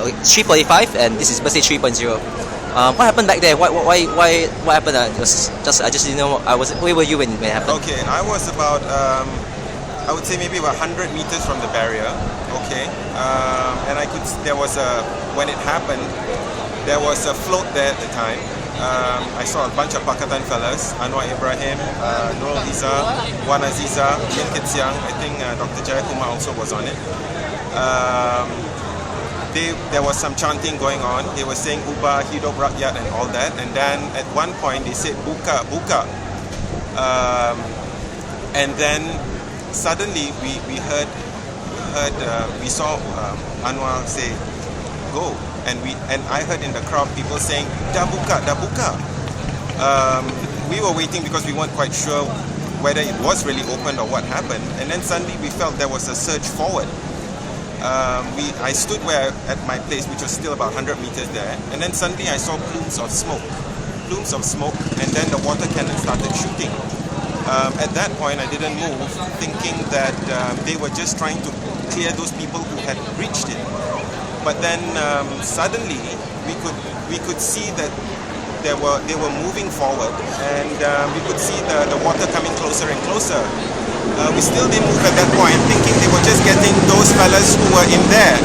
Okay, 3.5, and this is Bersih 3.0. What happened back there? What happened? I just didn't know. Where were you when it happened? Okay, I was about I would say maybe about 100 meters from the barrier. Okay, and there was when it happened, there was a float there at the time. I saw a bunch of Pakatan fellas, Anwar Ibrahim, Nurul Izzah, Wan Aziza, Min Kit Siang. I think Dr. Jayakumar also was on it. There was some chanting going on. They were saying Ubah, Hidup Rakyat and all that. And then at one point they said Buka, Buka. And then suddenly we saw Anwar say go. And I heard in the crowd people saying Dah buka, dah buka. We were waiting because we weren't quite sure whether it was really open or what happened. And then suddenly we felt there was a surge forward. I stood at my place, which was still about 100 meters there, and then suddenly I saw plumes of smoke, and then the water cannon started shooting. At that point, I didn't move, thinking that they were just trying to clear those people who had breached it. But then suddenly we could see that they were moving forward, and we could see the water coming closer and closer. We still didn't move at that point, thinking they were just getting those fellas who were in there.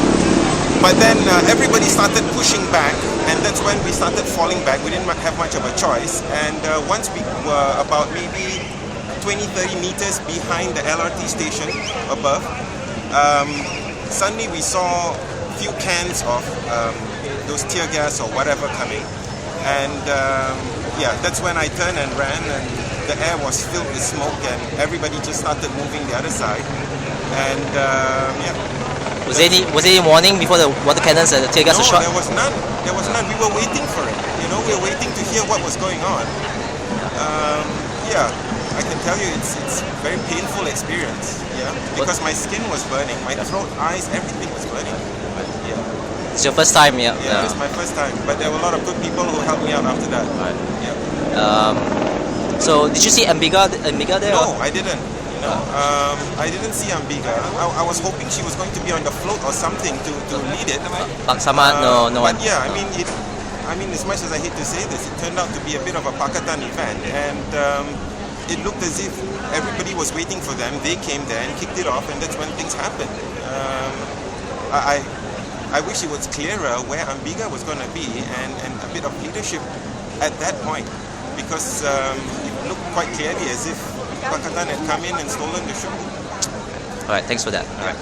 But then everybody started pushing back, and that's when we started falling back. We didn't have much of a choice. And once we were about maybe 20-30 meters behind the LRT station above, suddenly we saw a few cans of those tear gas or whatever coming. And yeah, that's when I turned and ran, and the air was filled with smoke, and everybody just started moving the other side. And yeah. Was there any warning before the water cannons and the tear gas were shot? No, there was none. There was none. We were waiting for it. We were waiting to hear what was going on. Yeah, I can tell you it's a very painful experience. Yeah, because my skin was burning, my throat, eyes, everything was burning. But yeah. It's your first time, yeah? Yeah, it's my first time. But there were a lot of good people who helped me out after that. Right. Yeah. So did you see Ambiga there? No, I didn't. I didn't see Ambiga. I was hoping she was going to be on the float or something to lead it. Pak Samad, no one. But yeah, I mean, as much as I hate to say this, it turned out to be a bit of a Pakatan event, and it looked as if everybody was waiting for them. They came there and kicked it off, and that's when things happened. I wish it was clearer where Ambiga was going to be, and a bit of leadership at that point, because it looked quite clearly as if Pakatan had come in and stolen the show. Alright, thanks for that. Alright.